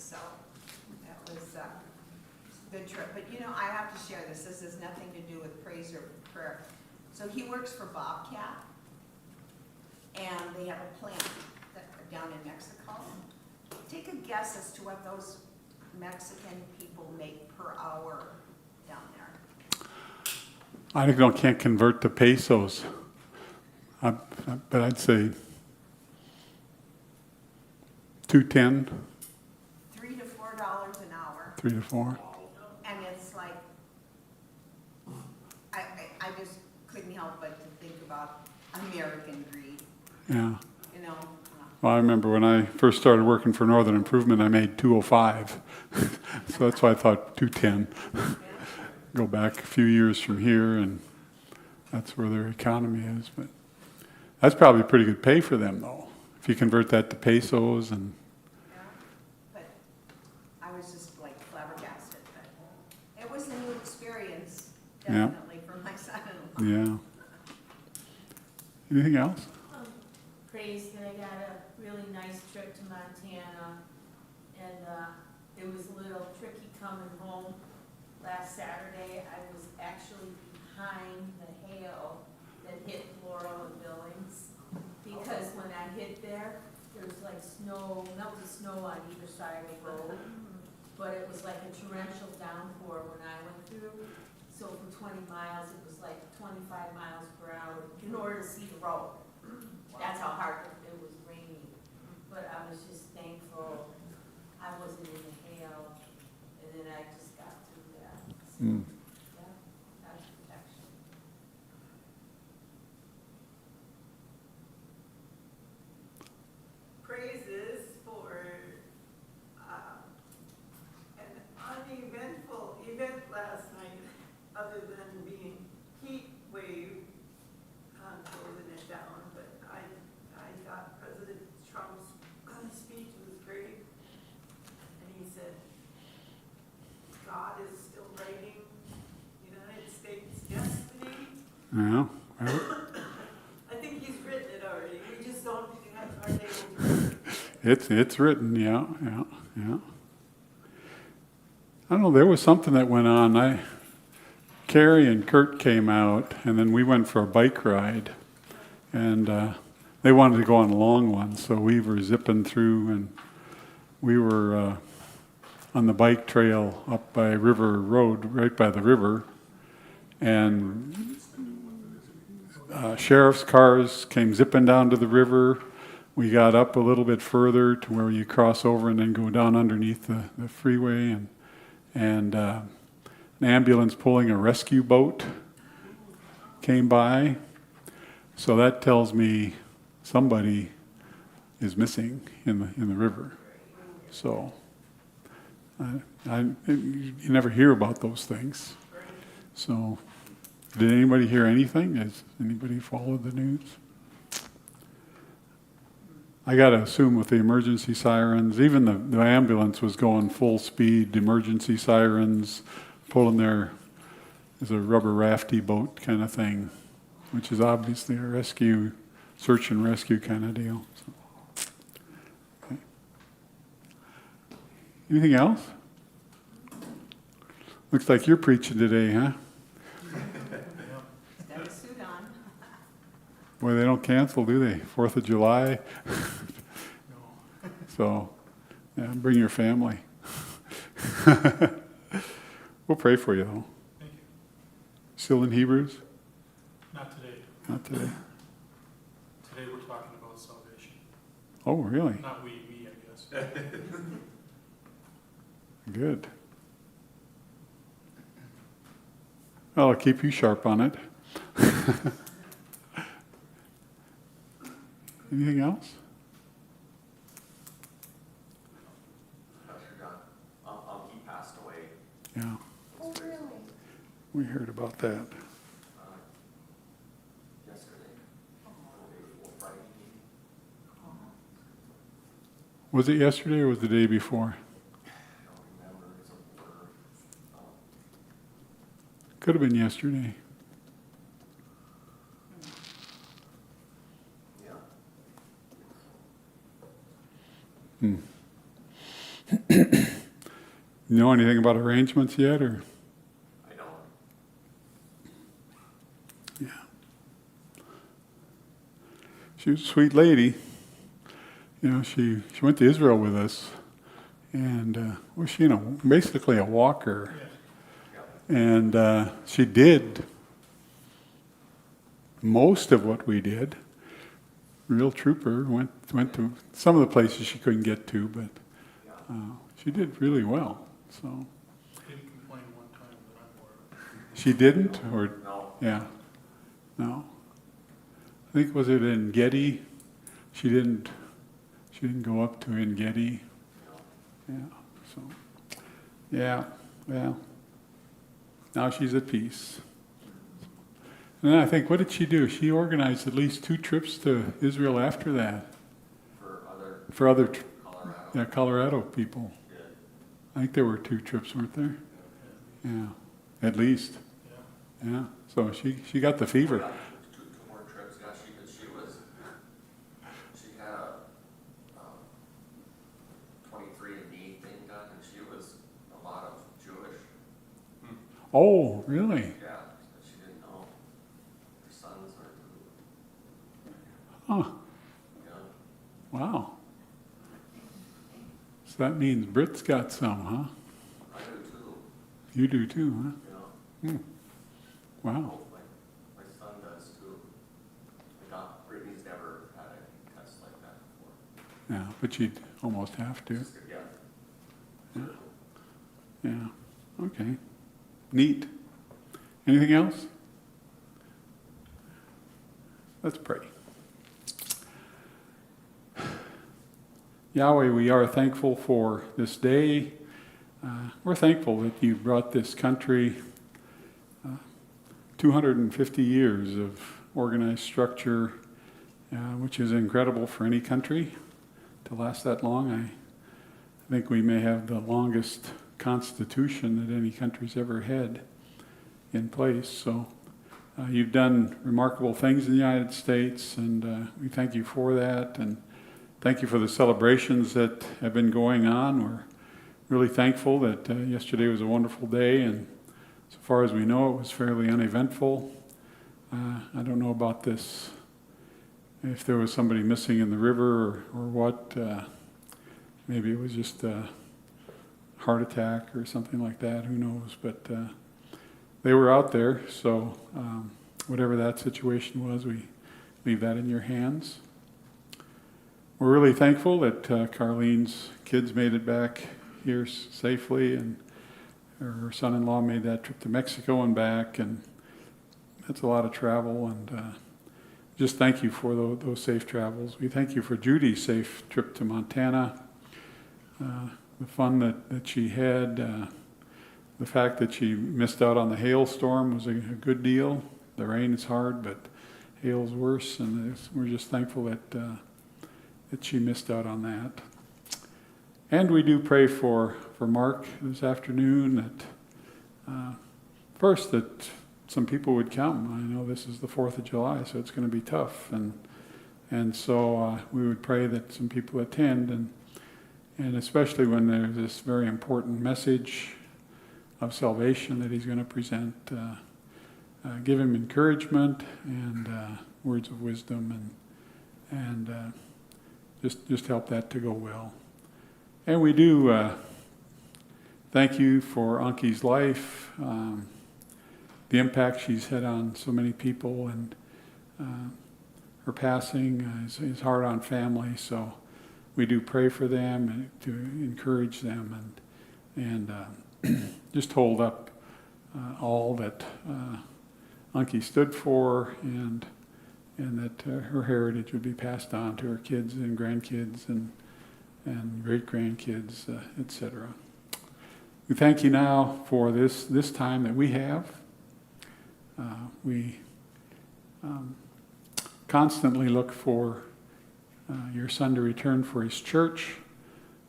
so that was a good trip. But I have to share this. This has nothing to do with praise or prayer. So he works for Bobcat, and they have a plant down in Mexico. Take a guess as to what those Mexican people make per hour down there. I can't convert to pesos, but I'd say 2.10. $3 to $4 an hour. 3 to 4. And it's like, I just couldn't help but to think about American greed, Yeah. you know. Well, I remember when I first started working for Northern Improvement, I made 205. So that's why I thought 210. Go back a few years from here, and that's where their economy is. But that's probably pretty good pay for them, though, if you convert that to pesos. And Yeah, but I was just like flabbergasted. But it was a new experience, definitely, for my son-in-law. yeah. Anything else? Praise that I got a really nice trip to Montana, and it was a little tricky coming home. Last Saturday, I was actually behind the hail that hit Laurel and Billings, because when I hit there was like snow, melted snow on either side of the road, but it was like a torrential downpour when I went through. So for 20 miles, it was like 25 miles per hour in order to see the road. That's how hard it was raining. But I was just thankful I wasn't in the hail, and then I just got through that. So, yeah, that's protection. Praises for an uneventful event last night, other than being heat wave closing it down. But I thought President Trump's speech was great, and he said God is still writing United States destiny. Yeah. Well, I think he's written it already. We just don't have our able to. it's written, yeah. I don't know, there was something that went on. Carrie and Kurt came out, and then we went for a bike ride. And they wanted to go on a long one, so we were zipping through, and we were on the bike trail up by River Road, right by the river. And sheriff's cars came zipping down to the river. We got up a little bit further to where you cross over and then go down underneath the freeway, and an ambulance pulling a rescue boat came by. So that tells me somebody is missing in the river. So you never hear about those things. So did anybody hear anything? Has anybody followed the news? I got to assume with the emergency sirens, even the ambulance was going full speed, emergency sirens, pulling their, as a rubber rafty boat kind of thing, which is obviously a rescue, search and rescue kind of deal. So, okay. Anything else? Looks like you're preaching today, huh? Got a suit on. Boy, they don't cancel, do they? 4th of July? So, yeah, bring your family. We'll pray for you, though. Thank you. Still in Hebrews? Not today. Not today. Today we're talking about salvation. Oh, really? Not me, I guess. Good. Well, I'll keep you sharp on it. Anything else? Pastor John, he passed away Yeah, Oh, really? we heard about that. yesterday, or the day before Friday. Was it yesterday or was it the day before? I don't remember, it's a blur. Could have been yesterday. Yeah. Hmm. You know anything about arrangements yet, or? I don't. Yeah. She was a sweet lady. You know, she went to Israel with us, and was she, basically a walker. And she did most of what we did. Real trooper. Went to some of the places she couldn't get to, but she did really well. So Didn't complain one time that I'm aware of. she didn't, or No. yeah, no. I think was it in Getty? She didn't go up to En Gedi. Yeah. So yeah. Well. Now she's at peace. And then I think, what did she do? She organized at least 2 trips to Israel after that. For other Colorado. Colorado people. Yeah. I think there were 2 trips, weren't there? Yeah, at least. Yeah. Yeah. So she got the fever. Two more trips, yeah, she had a 23andMe thing done, and she was a lot of Jewish. Oh, really? Yeah, but she didn't know her sons are, Huh. yeah. Wow. So that means Brit's got some, huh? I do too, You do too, you know. huh? Wow. Both my son does too. Brittany's never had a test like that before. Yeah, but you'd almost have to. Yeah. Yeah. Okay. Neat. Anything else? Let's pray. Yahweh, we are thankful for this day. We're thankful that you brought this country 250 years of organized structure, which is incredible for any country to last that long. I think we may have the longest constitution that any country's ever had in place. So you've done remarkable things in the United States, and we thank you for that. And thank you for the celebrations that have been going on. We're really thankful that yesterday was a wonderful day, and so far as we know, it was fairly uneventful. I don't know about this, if there was somebody missing in the river or what. Maybe it was just a heart attack or something like that, who knows. But they were out there, so whatever that situation was, we leave that in your hands. We're really thankful that Carlene's kids made it back here safely, and her son-in-law made that trip to Mexico and back, and that's a lot of travel, and just thank you for those safe travels. We thank you for Judy's safe trip to Montana, the fun that she had, the fact that she missed out on the hailstorm was a good deal. The rain is hard, but hail's worse, and we're just thankful that she missed out on that. And we do pray for Mark this afternoon, that first that some people would come. I know this is the 4th of July, so it's going to be tough, and so we would pray that some people attend, and especially when there's this very important message of salvation that he's going to present, give him encouragement and words of wisdom, and just help that to go well. And we do thank you for Anki's life, the impact she's had on so many people, and her passing is hard on family. So we do pray for them and to encourage them, and just hold up all that Anki stood for, and that her heritage would be passed on to her kids and grandkids and great-grandkids, etc. We thank you now for this time that we have. We constantly look for your son to return for his church,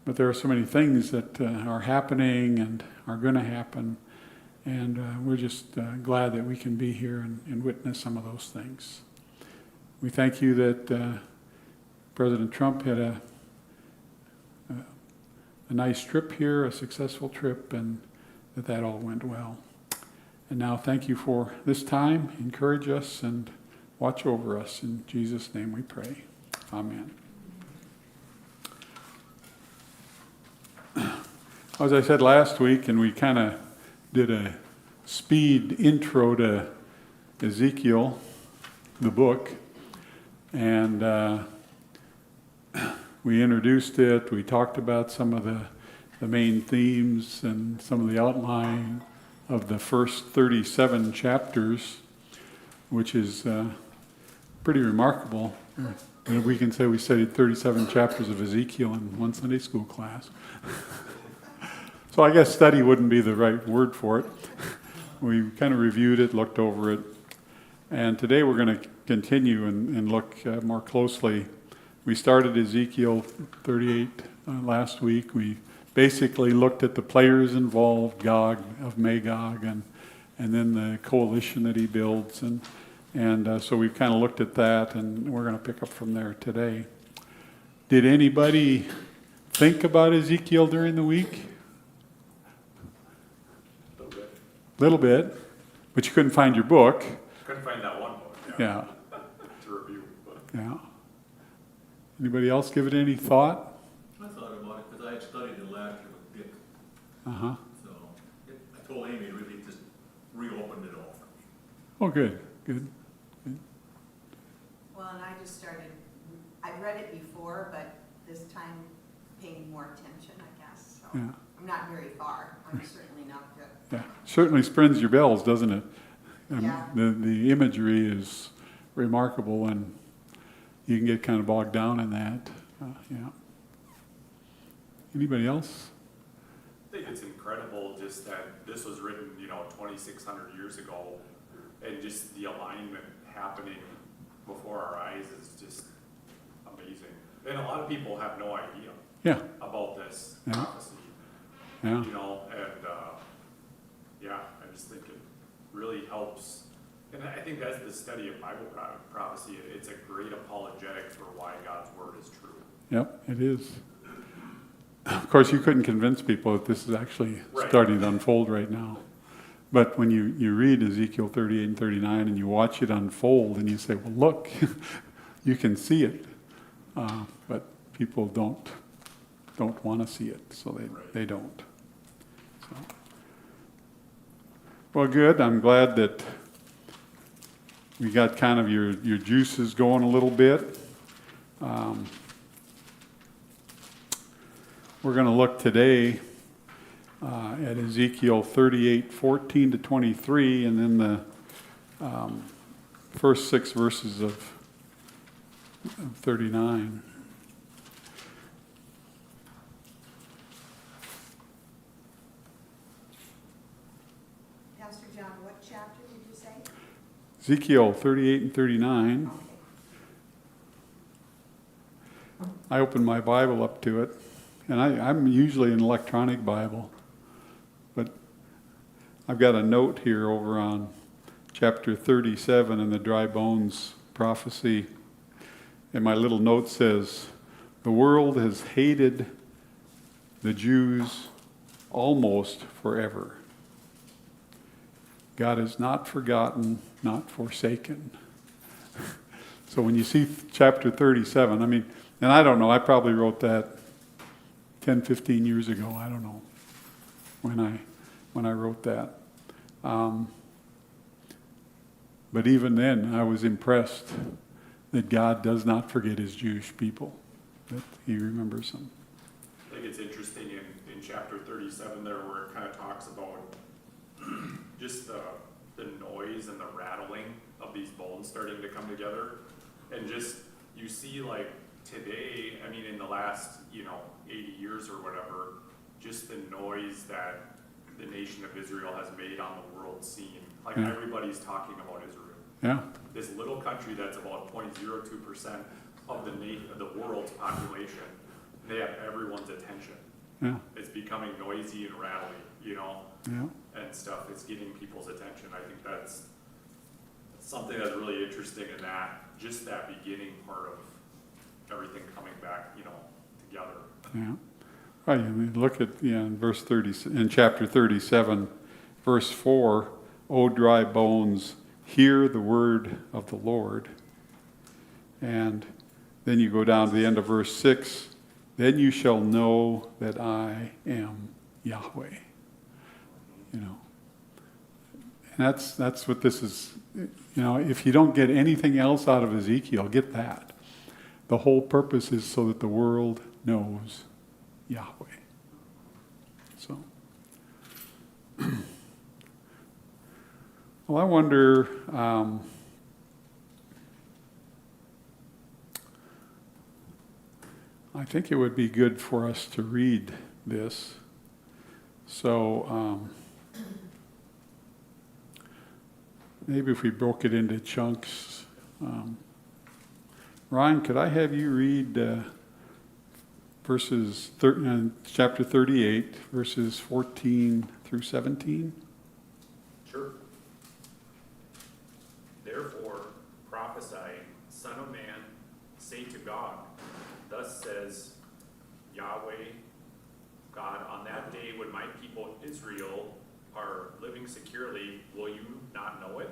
but there are so many things that are happening and are going to happen, and we're just glad that we can be here and witness some of those things. We thank you that President Trump had a nice trip here, a successful trip, and that all went well. And now thank you for this time. Encourage us and watch over us. In Jesus' name we pray. Amen. As I said last week, and we kind of did a speed intro to Ezekiel, the book, and we introduced it. We talked about some of the main themes and some of the outline of the first 37 chapters, which is pretty remarkable. And we can say we studied 37 chapters of Ezekiel in one Sunday school class. So I guess study wouldn't be the right word for it. We kind of reviewed it, looked over it. And today we're going to continue and look more closely. We started Ezekiel 38 last week. We basically looked at the players involved, Gog of Magog, and then the coalition that he builds. And so we've kind of looked at that, and we're going to pick up from there today. Did anybody think about Ezekiel during the week? Little bit, but you couldn't find your book. Couldn't find that one book. Yeah. To review, but Yeah. Anybody else give it any thought? I thought about it because I had studied it last year with Dick. Uh-huh. So I told Amy to really just reopened it all for me. Oh, good, good. Well, and I just started, I've read it before, but this time paying more attention, I guess. So Yeah. I'm not very far. I'm certainly not good. Yeah. Certainly springs your bells, doesn't it? Yeah. The imagery is remarkable, and you can get kind of bogged down in that. Yeah. Anybody else? I think it's incredible just that this was written, 2,600 years ago, and just the alignment happening before our eyes is just amazing. And a lot of people have no idea Yeah. about this Yeah. prophecy, Yeah. and I just think it really helps. And I think that's the study of Bible prophecy. It's a great apologetic for why God's word is true. Yep, it is. Of course, you couldn't convince people that this is actually Right. starting to unfold right now. But when you read Ezekiel 38 and 39 and you watch it unfold and you say, well, look, you can see it. But people don't want to see it, so they don't. So. Well, good. I'm glad that we got kind of your juices going a little bit. We're going to look today at Ezekiel 38, 14 to 23, and then the first 6 verses of 39. Pastor John, what chapter did you say? Ezekiel 38 and 39. I opened my Bible up to it, and I'm usually an electronic Bible, but I've got a note here over on chapter 37 in the dry bones prophecy, and my little note says, the world has hated the Jews almost forever. God is not forgotten, not forsaken. So when you see chapter 37, and I don't know, I probably wrote that 10, 15 years ago. I don't know when I wrote that. But even then, I was impressed that God does not forget his Jewish people, that he remembers them. I think it's interesting in chapter 37 there where it kind of talks about just the noise and the rattling of these bones starting to come together. And just, you see like today, in the last, 80 years or whatever, just the noise that the nation of Israel has made on the world scene. Like everybody's talking about Israel. Yeah, This little country that's about 0.02% of the world's population, they have everyone's attention. yeah, It's becoming noisy and rattly, yeah. and stuff. It's getting people's attention. I think that's something that's really interesting in that, just that beginning part of everything coming back, together. Yeah. Right, I mean, look at, in verse 30, in chapter 37, verse 4, O dry bones, hear the word of the Lord. And then you go down to the end of verse 6, then you shall know that I am Yahweh. You know. And that's what this is. You know, if you don't get anything else out of Ezekiel, get that. The whole purpose is so that the world knows Yahweh. So, well, I wonder, I think it would be good for us to read this. So, maybe if we broke it into chunks. Ryan, could I have you read chapter 38, verses 14 through 17? Sure. Therefore prophesy, Son of man, say to God, thus says Yahweh God, on that day when my people Israel are living securely, will you not know it?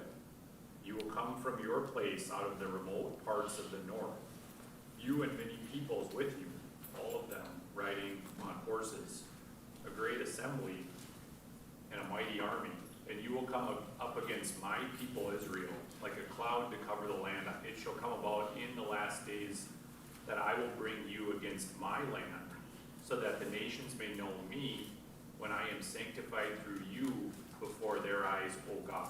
You will come from your place out of the remote parts of the north, you and many peoples with you, all of them riding on horses, a great assembly and a mighty army. And you will come up against my people Israel, like a cloud to cover the land. It shall come about in the last days that I will bring you against my land, so that the nations may know me, when I am sanctified through you before their eyes, O God.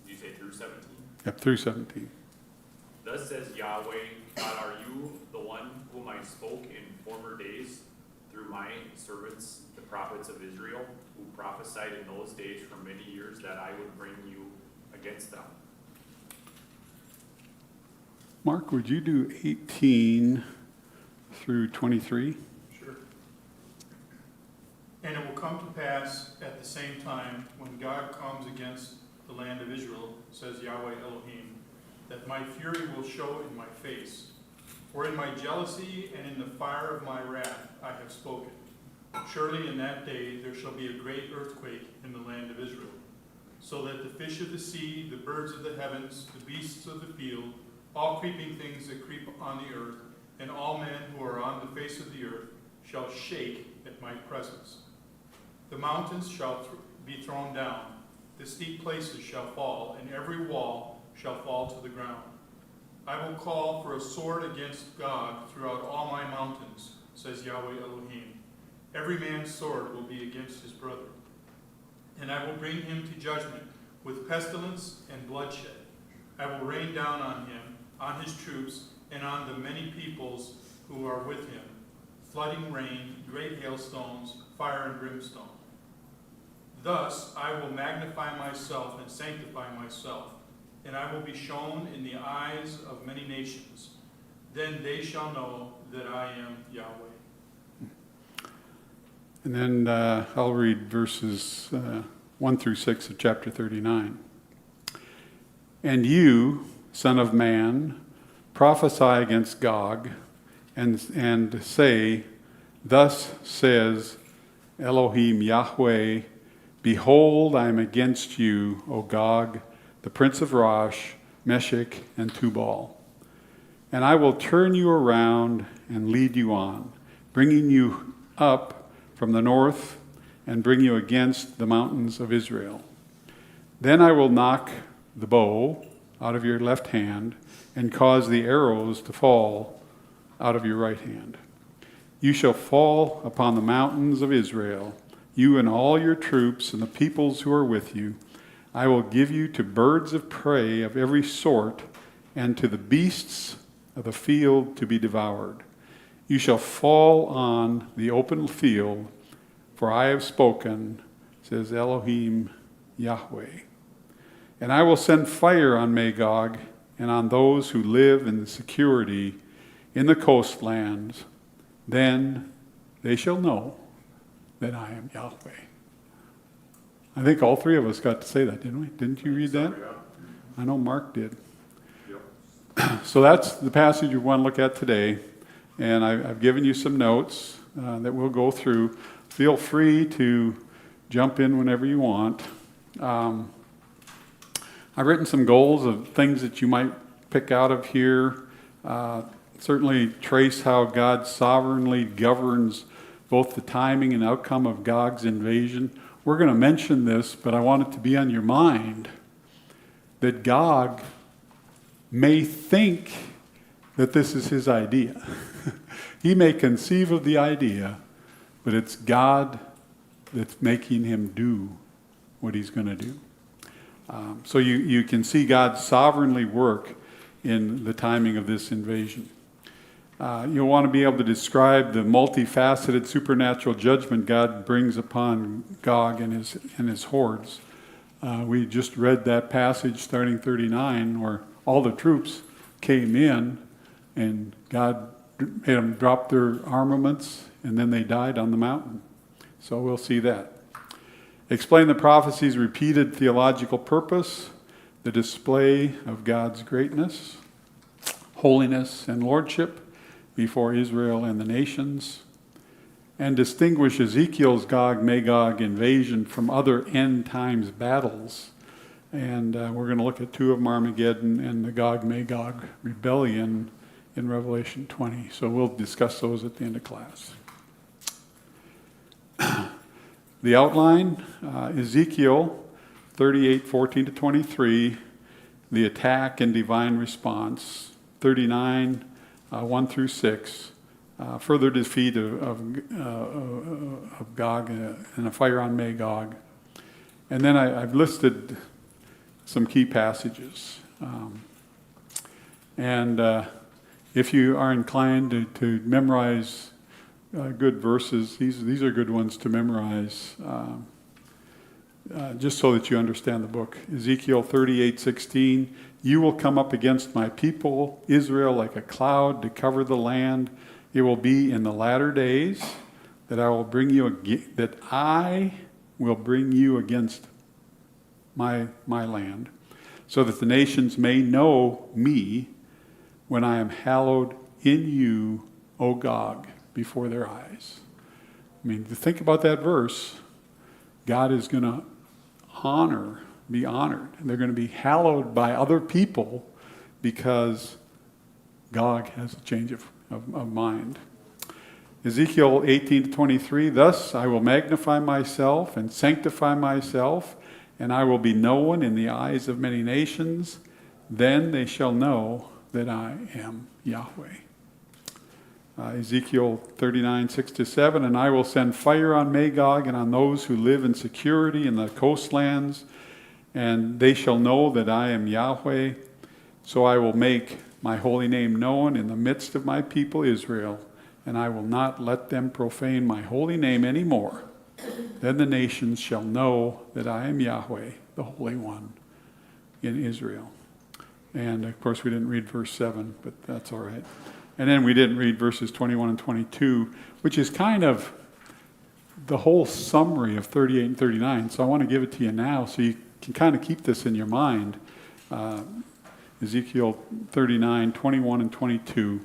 Did you say through 17? Yep, through 17. Thus says Yahweh, God, are you the one whom I spoke in former days through my servants, the prophets of Israel, who prophesied in those days for many years that I would bring you against them? Mark, would you do 18 through 23? Sure. And it will come to pass at the same time, when God comes against the land of Israel, says Yahweh Elohim, that my fury will show in my face. For in my jealousy and in the fire of my wrath I have spoken. Surely in that day there shall be a great earthquake in the land of Israel, so that the fish of the sea, the birds of the heavens, the beasts of the field, all creeping things that creep on the earth, and all men who are on the face of the earth shall shake at my presence. The mountains shall be thrown down, the steep places shall fall, and every wall shall fall to the ground. I will call for a sword against God throughout all my mountains, says Yahweh Elohim. Every man's sword will be against his brother. And I will bring him to judgment with pestilence and bloodshed. I will rain down on him, on his troops, and on the many peoples who are with him, flooding rain, great hailstones, fire and brimstone. Thus I will magnify myself and sanctify myself, and I will be shown in the eyes of many nations. Then they shall know that I am Yahweh. And then I'll read verses 1 through 6 of chapter 39. And you, son of man, prophesy against Gog, and say, thus says Elohim Yahweh, behold, I am against you, O Gog, the prince of Rosh, Meshech, and Tubal. And I will turn you around and lead you on, bringing you up from the north and bring you against the mountains of Israel. Then I will knock the bow out of your left hand and cause the arrows to fall out of your right hand. You shall fall upon the mountains of Israel, you and all your troops and the peoples who are with you. I will give you to birds of prey of every sort and to the beasts of the field to be devoured. You shall fall on the open field, for I have spoken, says Elohim Yahweh. And I will send fire on Magog and on those who live in the security in the coastlands. Then they shall know that I am Yahweh. I think all three of us got to say that, didn't we? Didn't you read that? I know Mark did. Yep. So that's the passage we want to look at today. and I've given you some notes that we'll go through. Feel free to jump in whenever you want. I've written some goals of things that you might pick out of here. Certainly trace how God sovereignly governs both the timing and outcome of Gog's invasion. We're going to mention this, but I want it to be on your mind that Gog may think that this is his idea. He may conceive of the idea, but it's God that's making him do what he's going to do. So you can see God sovereignly work in the timing of this invasion. You'll want to be able to describe the multifaceted supernatural judgment God brings upon Gog and his hordes. We just read that passage starting 39 where all the troops came in and God made them drop their armaments and then they died on the mountain. So we'll see that. Explain the prophecy's repeated theological purpose, the display of God's greatness, holiness, and lordship before Israel and the nations, and distinguish Ezekiel's Gog-Magog invasion from other end times battles. And we're going to look at two of them, Armageddon and the Gog-Magog rebellion in Revelation 20. So we'll discuss those at the end of class. The outline, Ezekiel 38:14-23, the attack and divine response. 39, 1 through 6, further defeat of Gog and a fire on Magog. And then I've listed some key passages. If you are inclined to memorize good verses, these are good ones to memorize, just so that you understand the book. Ezekiel 38:16, you will come up against my people, Israel, like a cloud to cover the land. It will be in the latter days that I will bring you against my land, so that the nations may know me when I am hallowed in you, O Gog, before their eyes. I mean, to think about that verse, God is going to be honored. And they're going to be hallowed by other people because Gog has a change of mind. Ezekiel 18:23, thus I will magnify myself and sanctify myself, and I will be known in the eyes of many nations. Then they shall know that I am Yahweh. Ezekiel 39:6-7, and I will send fire on Magog and on those who live in security in the coastlands, and they shall know that I am Yahweh. So I will make my holy name known in the midst of my people Israel, and I will not let them profane my holy name anymore. Then the nations shall know that I am Yahweh, the Holy One in Israel. And of course we didn't read verse 7, but that's all right. And then we didn't read verses 21 and 22, which is kind of the whole summary of 38 and 39. So I want to give it to you now so you can kind of keep this in your mind. Ezekiel 39, 21 and 22.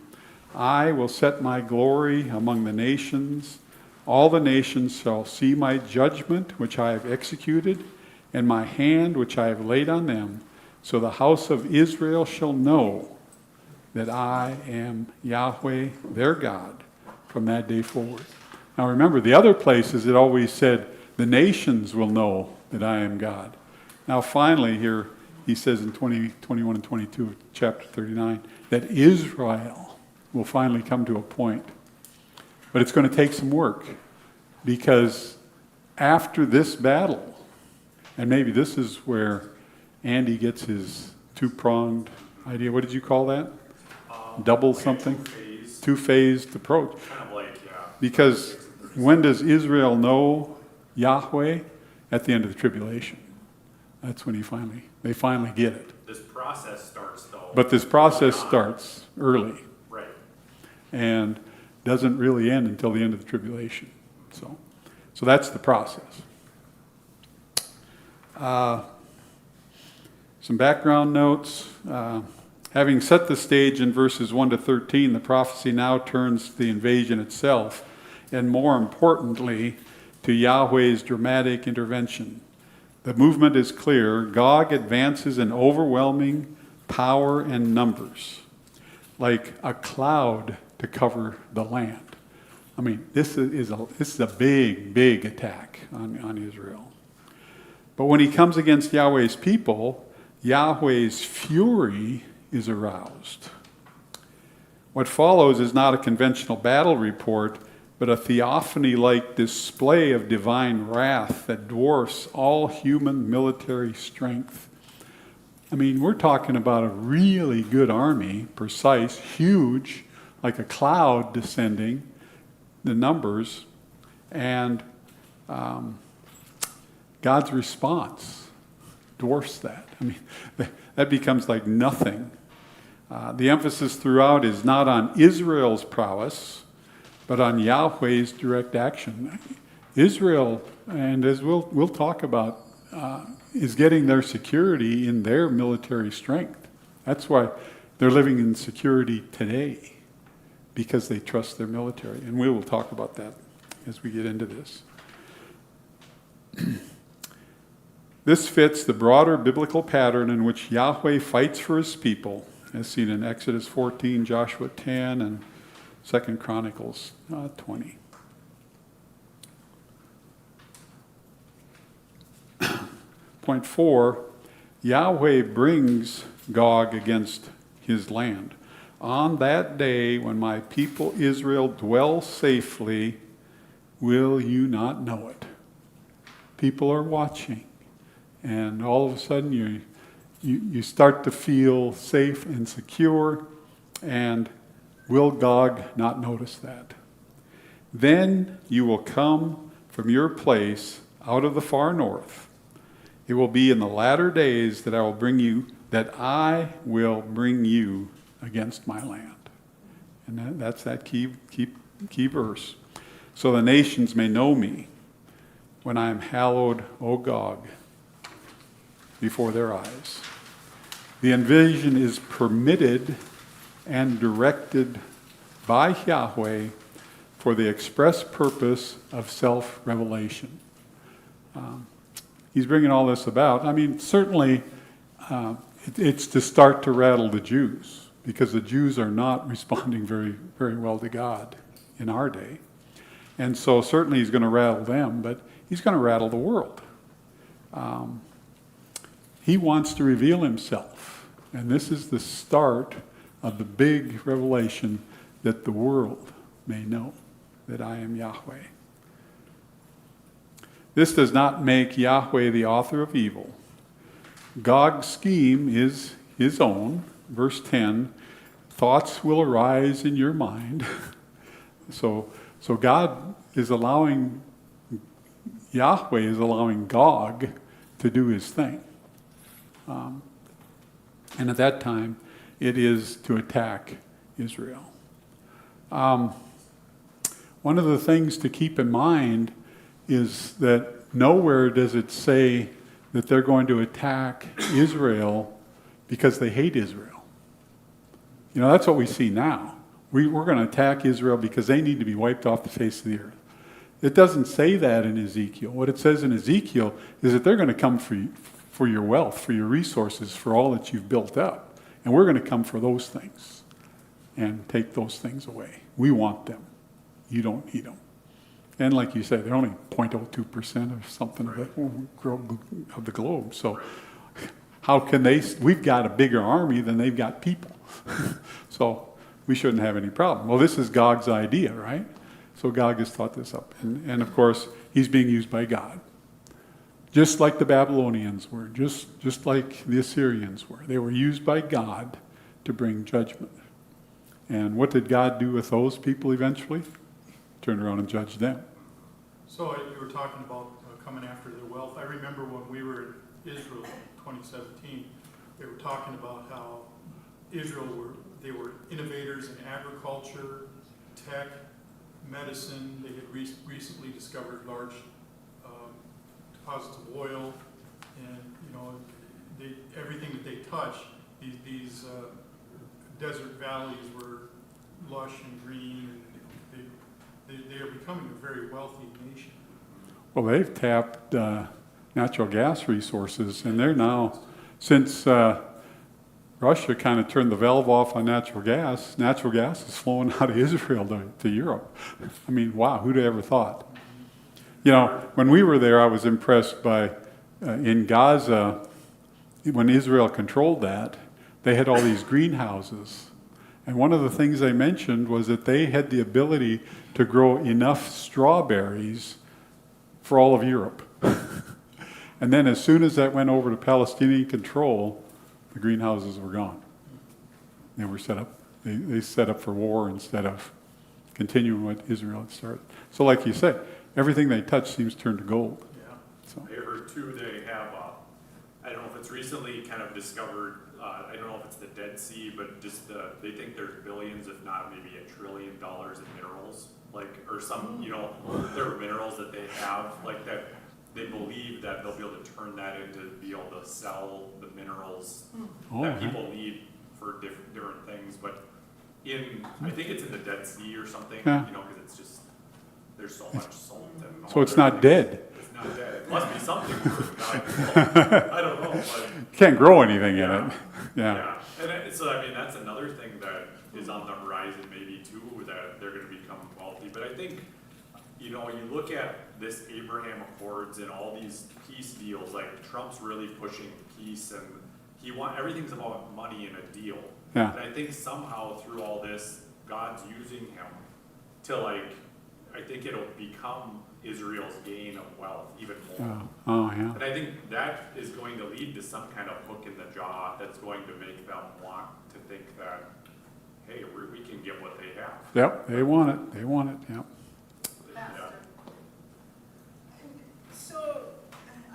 I will set my glory among the nations. All the nations shall see my judgment, which I have executed, and my hand, which I have laid on them. So the house of Israel shall know that I am Yahweh, their God, from that day forward. Now remember, the other places it always said, the nations will know that I am God. Now finally here, he says in 21 and 22 of chapter 39, that Israel will finally come to a point. But it's going to take some work, because after this battle, and maybe this is where Andy gets his two-pronged idea. What did you call that? Double like something? Two-phase. Two-phased approach. Kind of like, yeah. Because when does Israel know Yahweh? At the end of the tribulation. That's when they finally get it. This process starts though. But this process early on. starts early Right. and doesn't really end until the end of the tribulation. So that's the process. Some background notes. Having set the stage in verses 1 to 13, the prophecy now turns to the invasion itself, and more importantly, to Yahweh's dramatic intervention. The movement is clear. Gog advances in overwhelming power and numbers, like a cloud to cover the land. I mean, this is a big, big attack on Israel. But when he comes against Yahweh's people, Yahweh's fury is aroused. What follows is not a conventional battle report, but a theophany-like display of divine wrath that dwarfs all human military strength. I mean, we're talking about a really good army, precise, huge, like a cloud descending, the numbers, and God's response dwarfs that. I mean, that becomes like nothing. The emphasis throughout is not on Israel's prowess, but on Yahweh's direct action. Israel, and as we'll talk about, is getting their security in their military strength. That's why they're living in security today, because they trust their military. And we will talk about that as we get into this. This fits the broader biblical pattern in which Yahweh fights for his people, as seen in Exodus 14, Joshua 10, and 2 Chronicles 20. Point 4, Yahweh brings Gog against his land. On that day when my people Israel dwell safely, will you not know it? People are watching, and all of a sudden you start to feel safe and secure, and will Gog not notice that? Then you will come from your place out of the far north. It will be in the latter days that I will bring you against my land. And that's that key verse. So the nations may know me when I am hallowed, O Gog, before their eyes. The invasion is permitted and directed by Yahweh for the express purpose of self-revelation. He's bringing all this about. I mean, certainly it's to start to rattle the Jews, because the Jews are not responding very, very well to God in our day. And so certainly he's going to rattle them, but he's going to rattle the world. He wants to reveal himself. And this is the start of the big revelation that the world may know that I am Yahweh. This does not make Yahweh the author of evil. Gog's scheme is his own. Verse 10, thoughts will arise in your mind. So God is allowing, Yahweh is allowing Gog to do his thing. And at that time, it is to attack Israel. One of the things to keep in mind is that nowhere does it say that they're going to attack Israel because they hate Israel. You know, that's what we see now. We're going to attack Israel because they need to be wiped off the face of the earth. It doesn't say that in Ezekiel. What it says in Ezekiel is that they're going to come for your wealth, for your resources, for all that you've built up. And we're going to come for those things and take those things away. We want them. You don't need them. And like you said, they're only 0.02% of something of the globe. So how can they? We've got a bigger army than they've got people. So we shouldn't have any problem. Well, this is Gog's idea, right? So Gog has thought this up. And of course, he's being used by God. Just like the Babylonians were, just like the Assyrians were. They were used by God to bring judgment. And what did God do with those people eventually? Turn around and judge them. So you were talking about coming after their wealth. I remember when we were in Israel in 2017, they were talking about how Israel they were innovators in agriculture, tech, medicine. They had recently discovered large deposits of oil, and everything that they touch, these desert valleys were lush and green, and they are becoming a very wealthy nation. Well, they've tapped natural gas resources, and they're now, since Russia kind of turned the valve off on natural gas is flowing out of Israel to Europe. I mean, wow, who'd have ever thought? You know, when we were there, I was impressed by, in Gaza, when Israel controlled that, they had all these greenhouses. And one of the things they mentioned was that they had the ability to grow enough strawberries for all of Europe. And then as soon as that went over to Palestinian control, the greenhouses were gone. They were set up, they set up for war instead of continuing what Israel had started. So like you said, everything they touch seems to turn to gold. Yeah. So. I heard too, they have, I don't know if it's recently kind of discovered, I don't know if it's the Dead Sea, but just they think there's billions, if not maybe $1 trillion in minerals, like, or some, you know, there are minerals that they have, like that, they believe that they'll be able to turn that into be able to sell the minerals that people need for different things, but I think it's in the Dead Sea or something, Yeah. you know, because it's just, there's so much salt and all So it's other not things. dead. It's not dead. It must be something. I don't know. But Can't grow anything in it. Yeah. yeah. So I mean, that's another thing that is on the horizon, maybe too, that they're going to become wealthy. But I think, you know, you look at this Abraham Accords and all these peace deals. Like Trump's really pushing peace, and everything's about money and a deal. Yeah. And I think somehow through all this, God's using him to I think it'll become Israel's gain of wealth even more. Oh, yeah. And I think that is going to lead to some kind of hook in the jaw that's going to make them want to think that, hey, we can get what they have. Yep, they want it. They want it, yep. Yeah. So,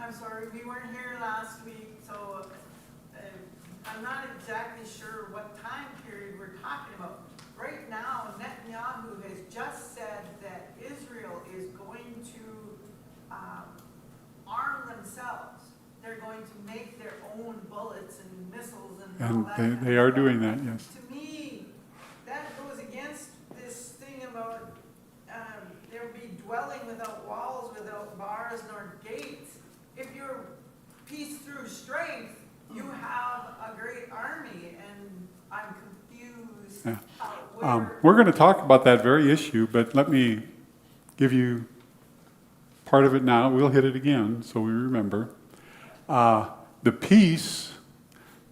I'm sorry, we weren't here last week, so I'm not exactly sure what time period we're talking about. Right now, Netanyahu has just said that Israel is going to arm themselves. They're going to make their own bullets and missiles and all And that. kind of they are stuff. doing that, yes. To me, that goes against this thing about there will be dwelling without walls, without bars nor gates. If you're peace through strength, you have a great army, and I'm confused. Yeah. Where We're going to talk about that very issue, but let me give you part of it now. We'll hit it again so we remember. The peace,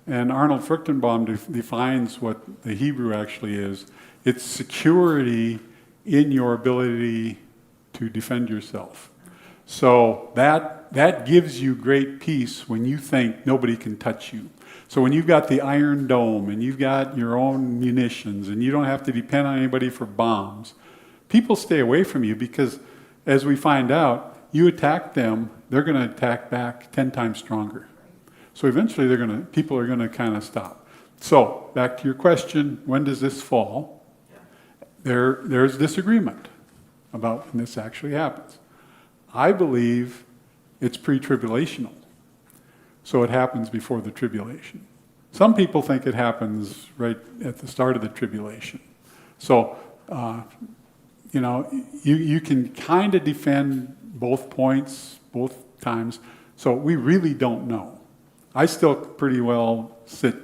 and Arnold Fruchtenbaum defines what the Hebrew actually is. It's security in your ability to defend yourself. So that gives you great peace when you think nobody can touch you. So when you've got the Iron Dome and you've got your own munitions and you don't have to depend on anybody for bombs, people stay away from you because, as we find out, you attack them, they're going to attack back 10 times stronger. So eventually people are going to kind of stop. So back to your question, when does this fall? There's disagreement about when this actually happens. I believe it's pre-tribulational. So it happens before the tribulation. Some people think it happens right at the start of the tribulation. So, you know, you can kind of defend both points, both times. So we really don't know. I still pretty well sit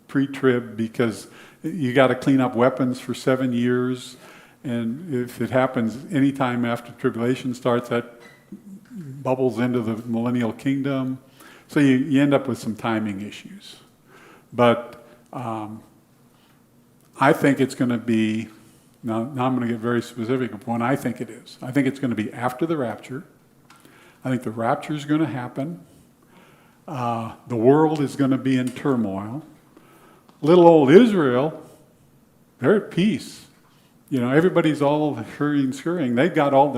pre-trib because you got to clean up weapons for 7 years. And if it happens anytime after tribulation starts, that bubbles into the millennial kingdom. So you end up with some timing issues. But I think it's going to be, now I'm going to get very specific of when I think it is. I think it's going to be after the rapture. I think the rapture is going to happen. The world is going to be in turmoil. Little old Israel, they're at peace. You know, everybody's all hurrying, scurrying. They've got all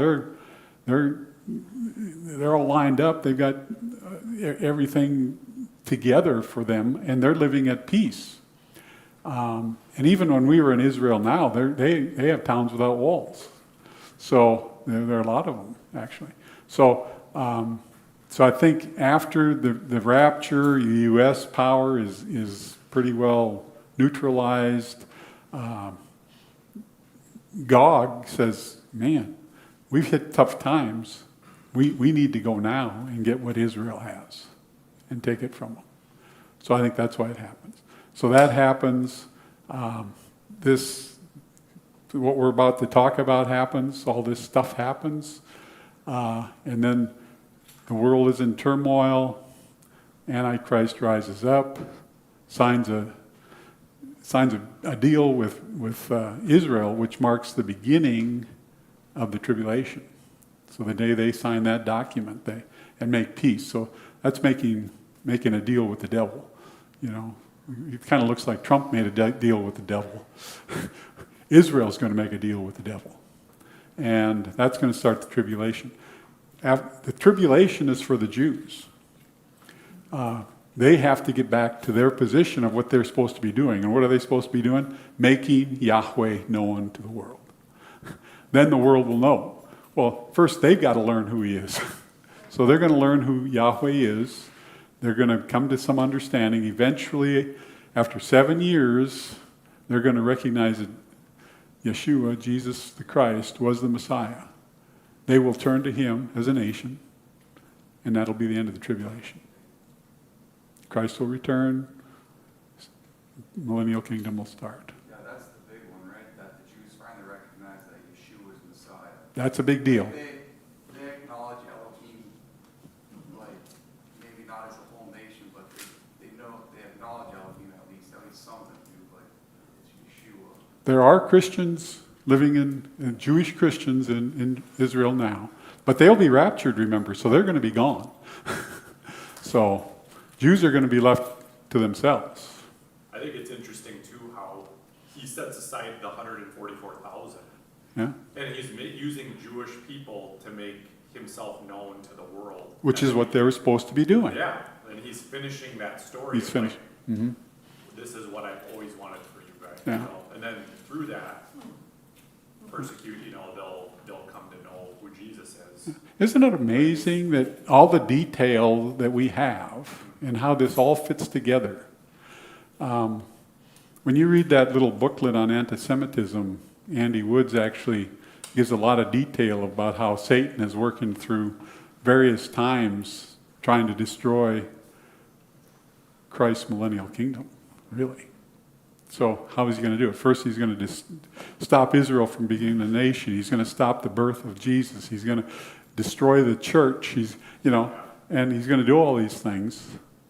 they're all lined up. They've got everything together for them, and they're living at peace. And even when we were in Israel now, they have towns without walls. So there are a lot of them, actually. So I think after the rapture, the U.S. power is pretty well neutralized. Gog says, man, we've hit tough times. We need to go now and get what Israel has and take it from them. So I think that's why it happens. So that happens. What we're about to talk about happens. All this stuff happens. And then the world is in turmoil. Antichrist rises up, signs a deal with Israel, which marks the beginning of the tribulation. So the day they sign that document, and make peace. So that's making a deal with the devil. You know, it kind of looks like Trump made a deal with the devil. Israel's going to make a deal with the devil, and that's going to start the tribulation. The tribulation is for the Jews. They have to get back to their position of what they're supposed to be doing. And what are they supposed to be doing? Making Yahweh known to the world. Then the world will know. Well, first they've got to learn who he is. So they're going to learn who Yahweh is. They're going to come to some understanding. Eventually, after 7 years, they're going to recognize that Yeshua, Jesus the Christ, was the Messiah. They will turn to him as a nation, and that'll be the end of the tribulation. Christ will return, millennial kingdom will start. Yeah, that's the big one, right? That the Jews finally recognize that Yeshua is Messiah. That's a big deal. They acknowledge Elohim, like, maybe not as a whole nation, but they acknowledge Elohim at least some of them do, but it's Yeshua. There are Christians living in Jewish Christians in Israel now, but they'll be raptured, remember, so they're going to be gone. So Jews are going to be left to themselves. I think it's interesting too how he sets aside the 144,000. Yeah? And he's using Jewish people to make himself known to the world. Which is what they were supposed to be doing. Yeah, and he's finishing that story. He's finished. Like, Mm-hmm. this is what I've always wanted for you guys. Yeah. You know? And then through that, persecute, they'll come to know who Jesus is. Isn't it amazing that all the detail that we have and how this all fits together? When you read that little booklet on anti-Semitism, Andy Woods actually gives a lot of detail about how Satan is working through various times trying to destroy Christ's millennial kingdom, really. So how is he going to do it? First, he's going to stop Israel from being a nation. He's going to stop the birth of Jesus. He's going to destroy the church. And he's going to do all these things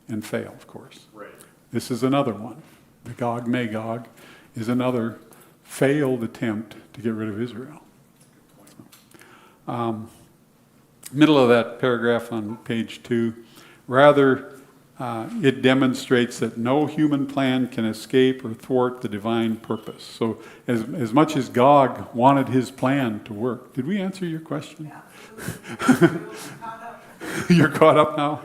and fail, of course. Right. This is another one. The Gog Magog is another failed attempt to get rid of Israel. Middle of that paragraph on page 2, rather, it demonstrates that no human plan can escape or thwart the divine purpose. So as much as Gog wanted his plan to work, did we answer your question? Yeah. You're caught up now?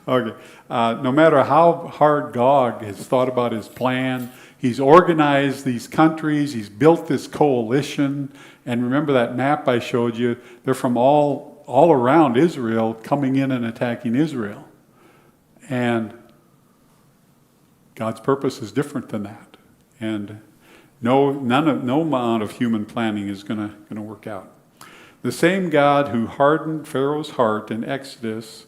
Okay. No matter how hard Gog has thought about his plan, he's organized these countries, he's built this coalition, and remember that map I showed you, they're from all around Israel coming in and attacking Israel. And God's purpose is different than that. And no amount of human planning is going to work out. The same God who hardened Pharaoh's heart in Exodus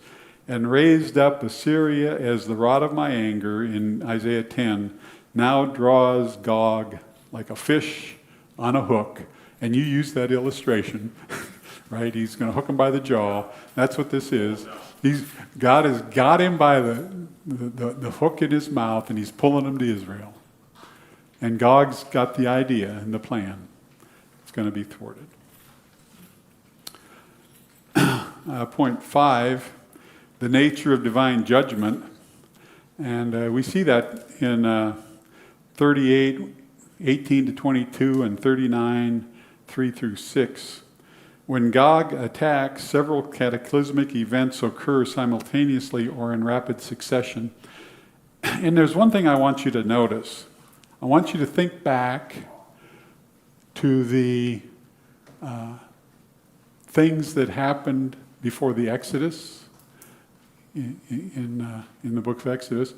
and raised up Assyria as the rod of my anger in Isaiah 10 now draws Gog like a fish on a hook. And you use that illustration, right? He's going to hook him by the jaw. That's what this is. God has got him by the hook in his mouth, and he's pulling him to Israel. And Gog's got the idea and the plan. It's going to be thwarted. Point 5, the nature of divine judgment. And we see that in 38, 18 to 22, and 39, 3 through 6. When Gog attacks, several cataclysmic events occur simultaneously or in rapid succession. And there's one thing I want you to notice. I want you to think back to the things that happened before the Exodus, in the book of Exodus.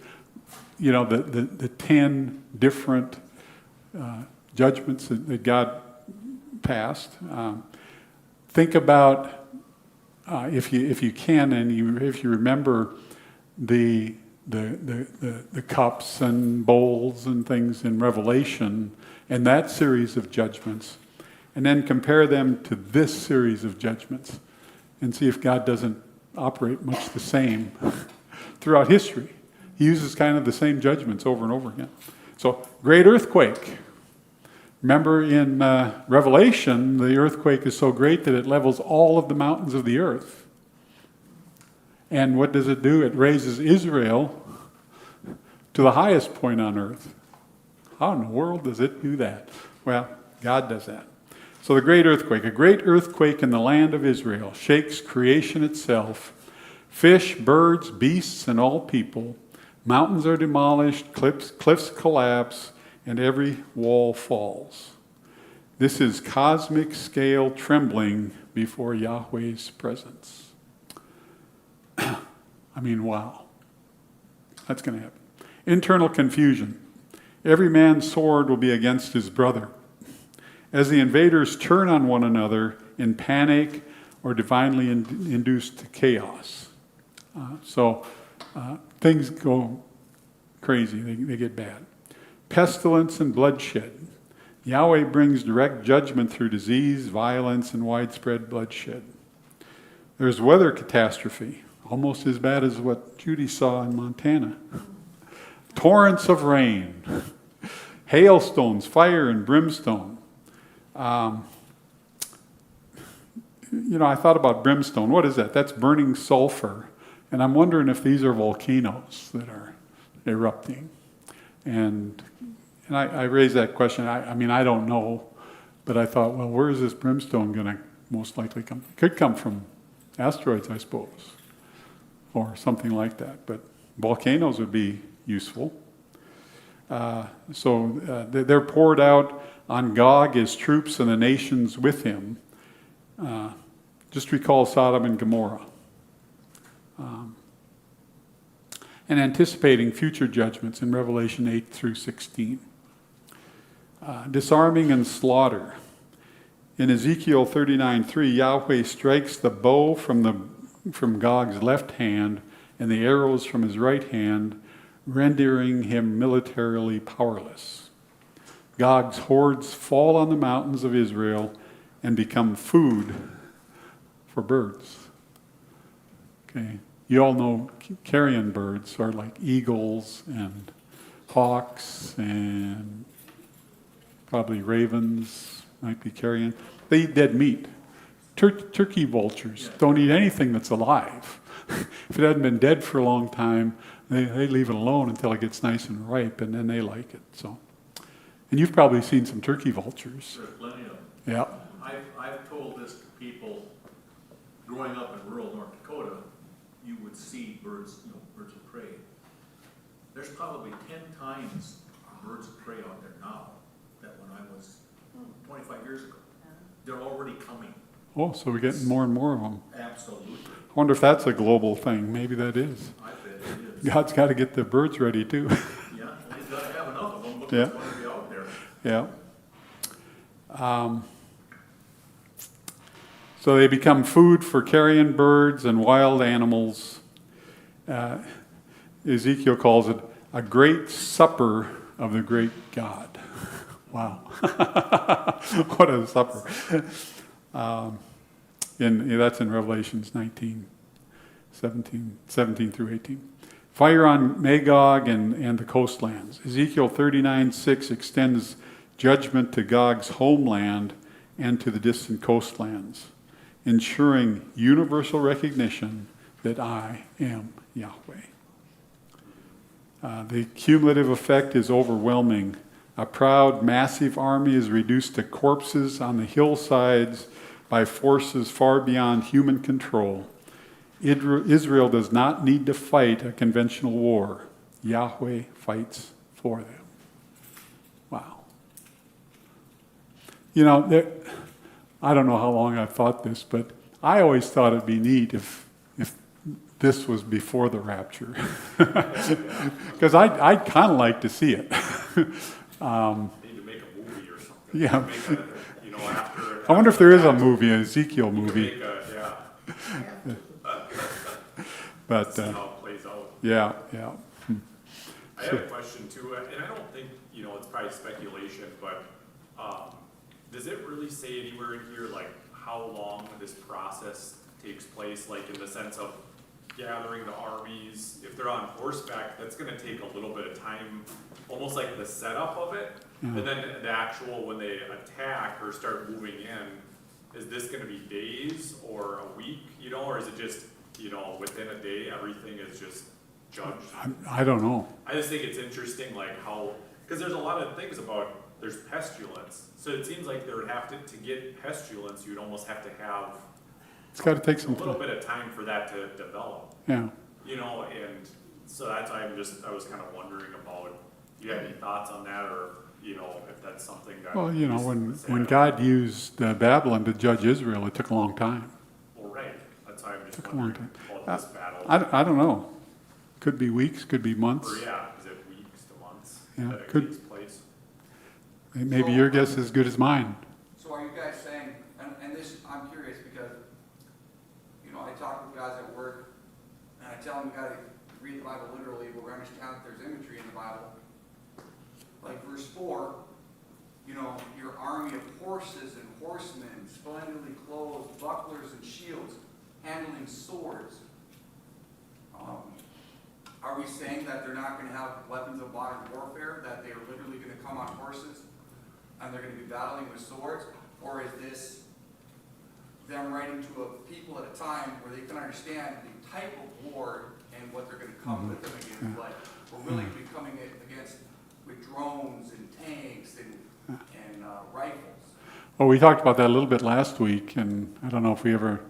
the 10 different judgments that God passed. Think about, if you can, and if you remember the cups and bowls and things in Revelation and that series of judgments, and then compare them to this series of judgments and see if God doesn't operate much the same throughout history. He uses kind of the same judgments over and over again. So, great earthquake. Remember in Revelation, the earthquake is so great that it levels all of the mountains of the earth. And what does it do? It raises Israel to the highest point on earth. How in the world does it do that? Well, God does that. So the great earthquake, a great earthquake in the land of Israel, shakes creation itself. Fish, birds, beasts, and all people. Mountains are demolished, cliffs collapse, and every wall falls. This is cosmic scale trembling before Yahweh's presence. I mean, wow. That's going to happen. Internal confusion. Every man's sword will be against his brother. As the invaders turn on one another in panic or divinely induced chaos. So things go crazy, they get bad. Pestilence and bloodshed. Yahweh brings direct judgment through disease, violence, and widespread bloodshed. There's weather catastrophe, almost as bad as what Judy saw in Montana. Torrents of rain, hailstones, fire, and brimstone. I thought about brimstone. What is that? That's burning sulfur. And I'm wondering if these are volcanoes that are erupting. And I raised that question. I don't know. But I thought, well, where is this brimstone going to most likely come? It could come from asteroids, I suppose, or something like that. But volcanoes would be useful. So they're poured out on Gog, his troops, and the nations with him. Just recall Sodom and Gomorrah. And anticipating future judgments in Revelation 8 through 16. Disarming and slaughter. In Ezekiel 39:3, Yahweh strikes the bow from Gog's left hand and the arrows from his right hand, rendering him militarily powerless. Gog's hordes fall on the mountains of Israel and become food for birds. Okay, you all know carrion birds are like eagles and hawks and probably ravens, might be carrion. They eat dead meat. Turkey vultures don't eat anything that's alive. If it hasn't been dead for a long time, they leave it alone until it gets nice and ripe, and then they like it. So, and you've probably seen some turkey vultures. There's plenty of them. Yeah. I've told this to people growing up in rural North Dakota, you would see birds, birds of prey. There's probably 10 times birds of prey out there now that when I was 25 years ago. They're already coming. Oh, so we're getting more and more of them. Absolutely. I wonder if that's a global thing. Maybe that is. I bet it is. God's got to get the birds ready too. Yeah, and he's got to have enough of them. Look Yeah. what's going to be out there. Yeah. So they become food for carrion birds and wild animals. Ezekiel calls it a great supper of the great God. Wow. What a supper. That's in Revelations 19, 17 through 18. Fire on Magog and the coastlands. Ezekiel 39:6 extends judgment to Gog's homeland and to the distant coastlands, ensuring universal recognition that I am Yahweh. The cumulative effect is overwhelming. A proud, massive army is reduced to corpses on the hillsides by forces far beyond human control. Israel does not need to fight a conventional war. Yahweh fights for them. Wow. I don't know how long I've thought this, but I always thought it'd be neat if this was before the rapture. Because I'd kind of like to see it. Need to make a movie or something. Yeah. Make a, you know, after. I wonder if there is a movie, an Ezekiel You can movie. make a, yeah, But see how it plays out. yeah. I had a question too, and I don't think, you know, it's probably speculation, but, does it really say anywhere in here, like, how long this process takes place, like, in the sense of gathering the armies? If they're on horseback, that's gonna take a little bit of time, almost like the setup of it, and then the actual, when they attack or start moving in, is this gonna be days or a week, you know, or is it just, you know, within a day, everything is just judged? I don't know. I just think it's interesting, like how, because there's a lot of things about, there's pestilence. So it seems like there would have to get pestilence, you'd almost have to have It's got to take a some little time. bit of time for that to develop, Yeah. you know, and so that's why I was kind of wondering about, do you have any thoughts on that, or, you know, if that's something that. Well, you know, is when sad. God used Babylon to judge Israel, it took a long time. Well, right, that's why I'm just Took a long wondering time. about this battle. I don't know. Could be weeks, could be months. Or yeah, is it weeks to months Yeah, that it could- takes place? Maybe your guess is as good as mine. So are you guys saying, and this, I'm curious because, you know, I talk with guys at work, and I tell them we gotta read the Bible literally, but we understand that there's imagery in the Bible. Like verse 4, you know, your army of horses and horsemen, splendidly clothed, bucklers and shields, handling swords. Are we saying that they're not gonna have weapons of modern warfare, that they're literally gonna come on horses, and they're gonna be battling with swords? Or is this them writing to a people at a time where they can understand the type of war and what they're gonna come with them against? Like, we're really gonna be coming against with drones and tanks and rifles. Well, we talked about that a little bit last week, and I don't know if we ever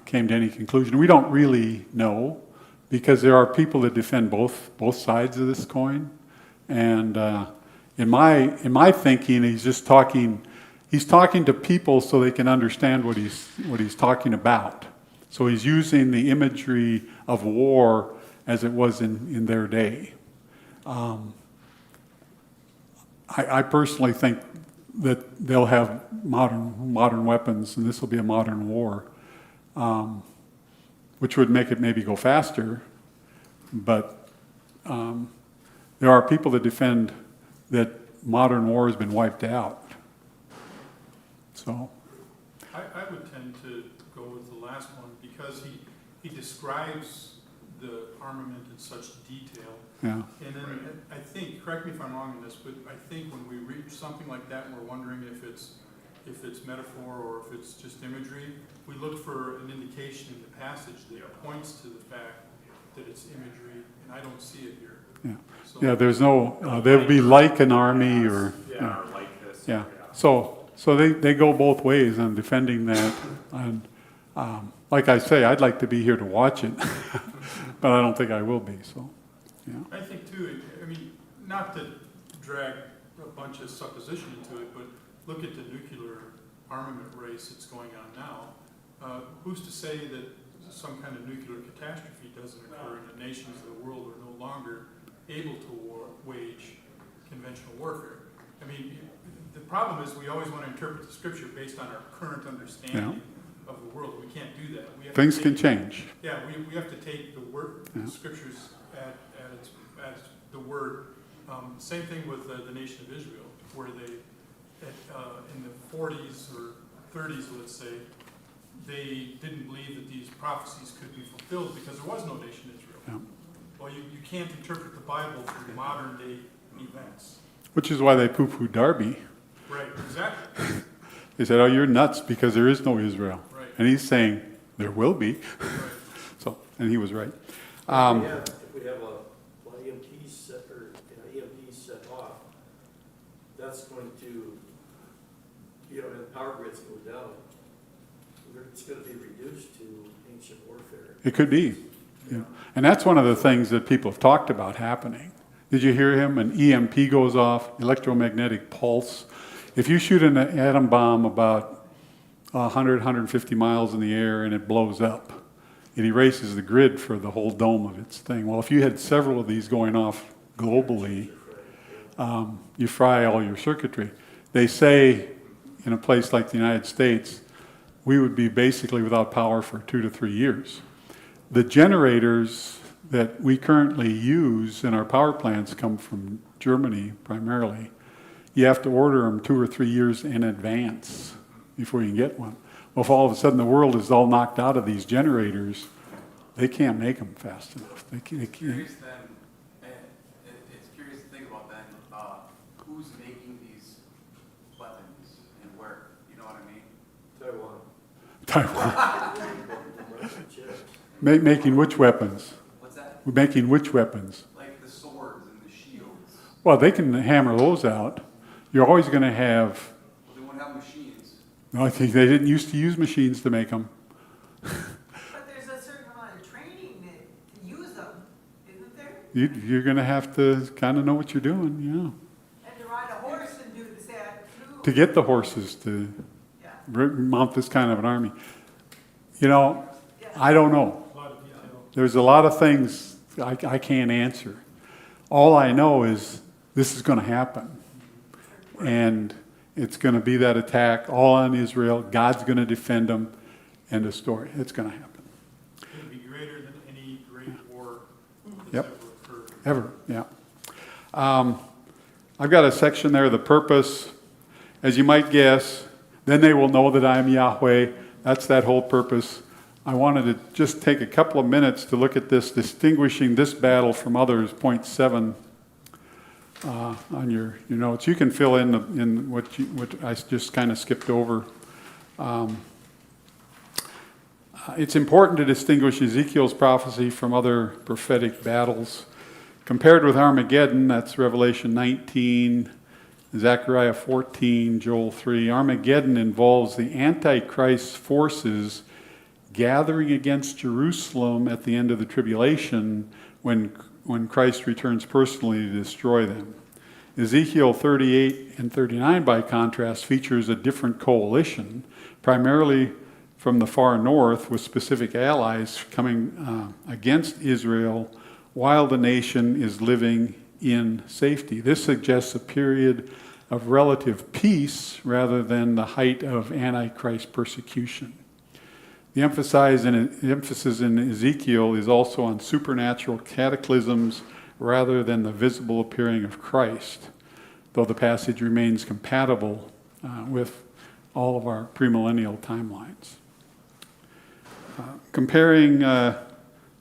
came to any conclusion. We don't really know, because there are people that defend both sides of this coin. And in my thinking, he's just talking. He's talking to people so they can understand what he's talking about. So he's using the imagery of war as it was in their day. I personally think that they'll have modern weapons, and this will be a modern war, which would make it maybe go faster. But there are people that defend that modern war has been wiped out. So, I would tend to go with the last one because he describes the armament in such detail. yeah. And then I think, correct me if I'm wrong in this, but I think when we read something like that and we're wondering if it's metaphor or if it's just imagery, we look for an indication in the passage that points to the fact that it's imagery, and I don't see it here. Yeah. So, Yeah, there's no, they'll be like an army or, Yeah, or like this. yeah. So they go both ways on defending that. And like I say, I'd like to be here to watch it, but I don't think I will be, so, yeah. I think too, I mean, not to drag a bunch of supposition into it, but look at the nuclear armament race that's going on now. Who's to say that some kind of nuclear catastrophe doesn't occur and the nations of the world are no longer able to wage conventional warfare? I mean, the problem is we always want to interpret the scripture based on our current understanding of the world. We can't do that. We have to Things take- can change. Yeah, we have to take the word, the scriptures at the word. Same thing with the nation of Israel, where they, in the 40s or 30s, let's say, they didn't believe that these prophecies could be fulfilled because there was no nation Israel. Yeah. Well, you can't interpret the Bible through modern day events. Which is why they poo-pooed Darby. Right, exactly. They said, oh, you're nuts because there is no Israel. Right. And he's saying, there will be. Right. So, and he was right. If we have a EMP set, or EMP set off, that's going to, you know, when the power grids go down, it's going to be reduced to ancient warfare. It could be. Yeah. And that's one of the things that people have talked about happening. Did you hear him? An EMP goes off, electromagnetic pulse. If you shoot an atom bomb about 100, 150 miles in the air and it blows up, it erases the grid for the whole dome of its thing. Well, if you had several of these going off globally, you fry all your circuitry. They say in a place like the United States, we would be basically without power for 2 to 3 years. The generators that we currently use in our power plants come from Germany primarily. You have to order them 2 or 3 years in advance before you can get one. Well, if all of a sudden the world is all knocked out of these generators, they can't make them fast enough. They can't. Curious then, it's curious to think about then, who's making these weapons and where, you know what I mean? Taiwan. Taiwan. Russian chips. Making which weapons? What's that? Making which weapons? Like the swords and the shields. Well, they can hammer those out. You're always going to have. Well, they won't have machines. No, I think they didn't used to use machines to make them. But there's a certain amount of training to use them, isn't there? You're going to have to kind of know what you're doing, And to ride a horse and do that too. to get the horses to Yeah. mount this kind of an army. I don't know. A lot of detail. There's a lot of things I can't answer. All I know is this is going to happen. And it's going to be that attack all on Israel. God's going to defend them. End of story. It's going to happen. It'd be greater than any great war that's Yep. ever occurred. Ever, yeah. I've got a section there, the purpose. As you might guess, then they will know that I am Yahweh. That's that whole purpose. I wanted to just take a couple of minutes to look at this, distinguishing this battle from others, point 7 on your notes. You can fill in what I just kind of skipped over. It's important to distinguish Ezekiel's prophecy from other prophetic battles. Compared with Armageddon, that's Revelation 19, Zechariah 14, Joel 3. Armageddon involves the Antichrist forces gathering against Jerusalem at the end of the tribulation when Christ returns personally to destroy them. Ezekiel 38 and 39, by contrast, features a different coalition, primarily from the far north, with specific allies coming against Israel while the nation is living in safety. This suggests a period of relative peace rather than the height of Antichrist persecution. The emphasis in Ezekiel is also on supernatural cataclysms rather than the visible appearing of Christ, though the passage remains compatible with all of our premillennial timelines. Comparing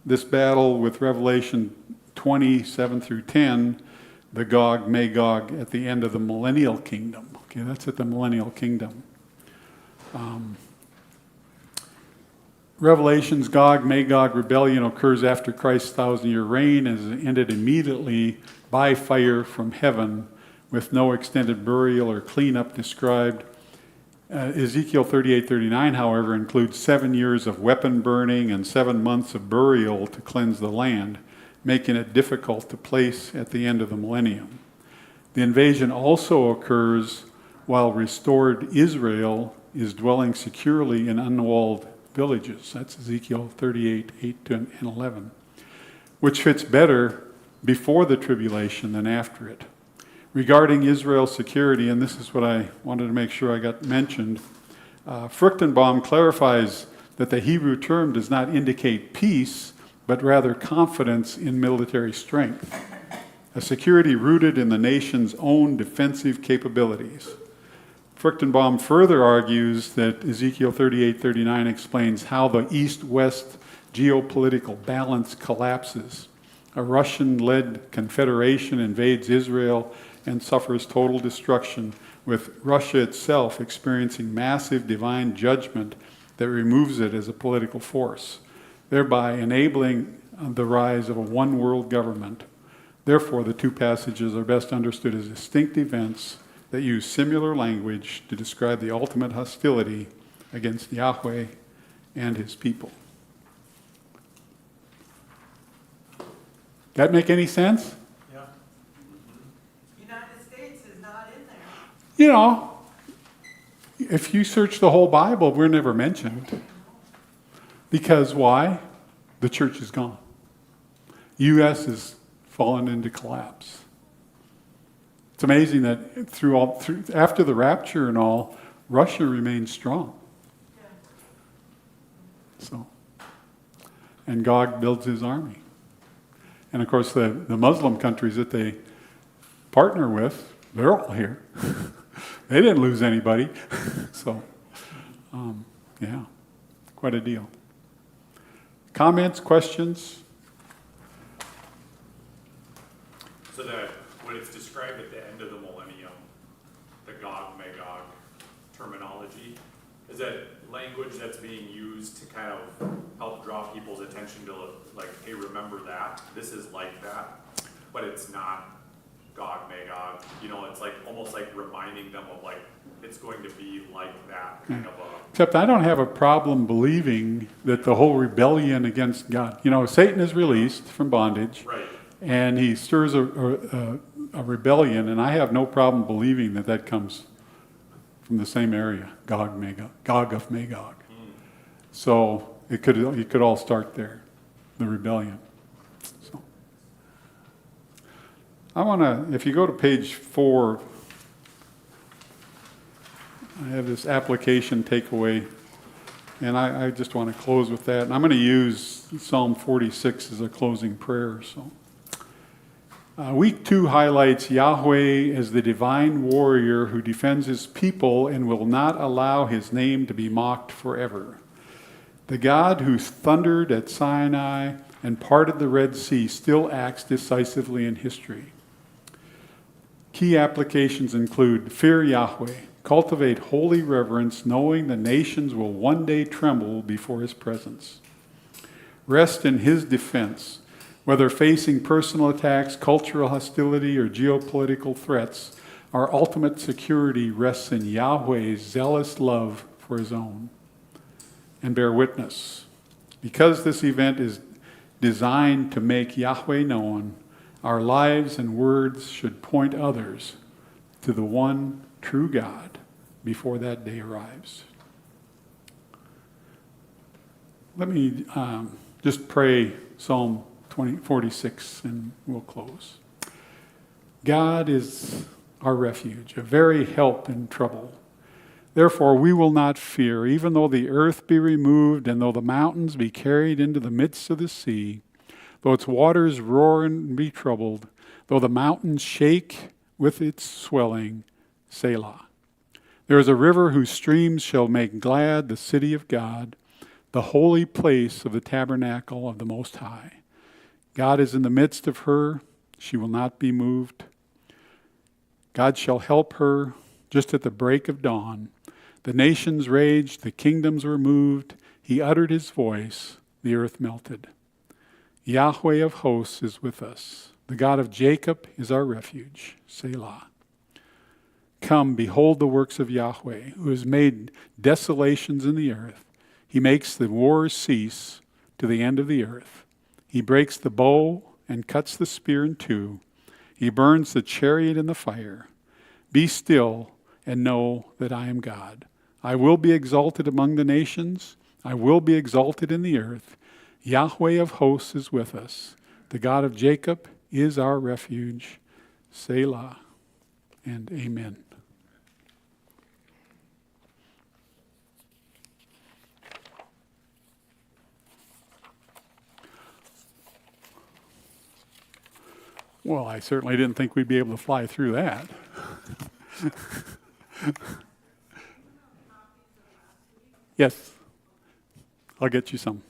this battle with Revelation 27 through 10, the Gog, Magog at the end of the millennial kingdom. Okay, that's at the millennial kingdom. Revelation's Gog, Magog rebellion occurs after Christ's 1,000-year reign and is ended immediately by fire from heaven with no extended burial or cleanup described. Ezekiel 38:39, however, includes 7 years of weapon burning and 7 months of burial to cleanse the land, making it difficult to place at the end of the millennium. The invasion also occurs while restored Israel is dwelling securely in unwalled villages. That's Ezekiel 38:8 and 11, which fits better before the tribulation than after it. Regarding Israel's security, and this is what I wanted to make sure I got mentioned, Fruchtenbaum clarifies that the Hebrew term does not indicate peace, but rather confidence in military strength, a security rooted in the nation's own defensive capabilities. Fruchtenbaum further argues that Ezekiel 38:39 explains how the East-West geopolitical balance collapses. A Russian-led confederation invades Israel and suffers total destruction, with Russia itself experiencing massive divine judgment that removes it as a political force, thereby enabling the rise of a one-world government. Therefore, the two passages are best understood as distinct events that use similar language to describe the ultimate hostility against Yahweh and his people. That make any sense? Yeah. United States is not in there. You know, if you search the whole Bible, we're never mentioned. Because why? the church is gone. U.S. has fallen into collapse. It's amazing that after the rapture and all, Russia remains strong. So, and Gog builds his army. And of course, the Muslim countries that they partner with, they're all here. They didn't lose anybody. So, yeah, quite a deal. Comments, questions? So that when it's described at the end of the millennium, the Gog Magog terminology, is that language that's being used to kind of help draw people's attention to, like, hey, remember that, this is like that, but it's not Gog Magog, you know, it's like almost like reminding them of, like, it's going to be like that kind of a. Except I don't have a problem believing that the whole rebellion against God, you know, Satan is released from bondage. Right. And he stirs a rebellion, and I have no problem believing that that comes from the same area, Gog of Magog. So it could all start there, the rebellion. So I want to, if you go to page 4, I have this application takeaway, and I just want to close with that. And I'm going to use Psalm 46 as a closing prayer. So. Week 2 highlights Yahweh as the divine warrior who defends his people and will not allow his name to be mocked forever. The God who thundered at Sinai and parted the Red Sea still acts decisively in history. Key applications include fear Yahweh, cultivate holy reverence, knowing the nations will one day tremble before his presence. Rest in his defense. Whether facing personal attacks, cultural hostility, or geopolitical threats, our ultimate security rests in Yahweh's zealous love for his own. And bear witness. Because this event is designed to make Yahweh known, our lives and words should point others to the one true God before that day arrives. Let me just pray Psalm 46, and we'll close. God is our refuge, a very help in trouble. Therefore we will not fear, even though the earth be removed, and though the mountains be carried into the midst of the sea, though its waters roar and be troubled, though the mountains shake with its swelling. Selah. There is a river whose streams shall make glad the city of God, the holy place of the tabernacle of the Most High. God is in the midst of her, she will not be moved. God shall help her just at the break of dawn. The nations raged, the kingdoms were moved. He uttered his voice, the earth melted. Yahweh of hosts is with us. The God of Jacob is our refuge. Selah. Come, behold the works of Yahweh, who has made desolations in the earth. He makes the wars cease to the end of the earth. He breaks the bow and cuts the spear in two. He burns the chariot in the fire. Be still and know that I am God. I will be exalted among the nations. I will be exalted in the earth. Yahweh of hosts is with us. The God of Jacob is our refuge. Selah and amen. Well, I certainly didn't think we'd be able to fly through that. Yes, I'll get you some.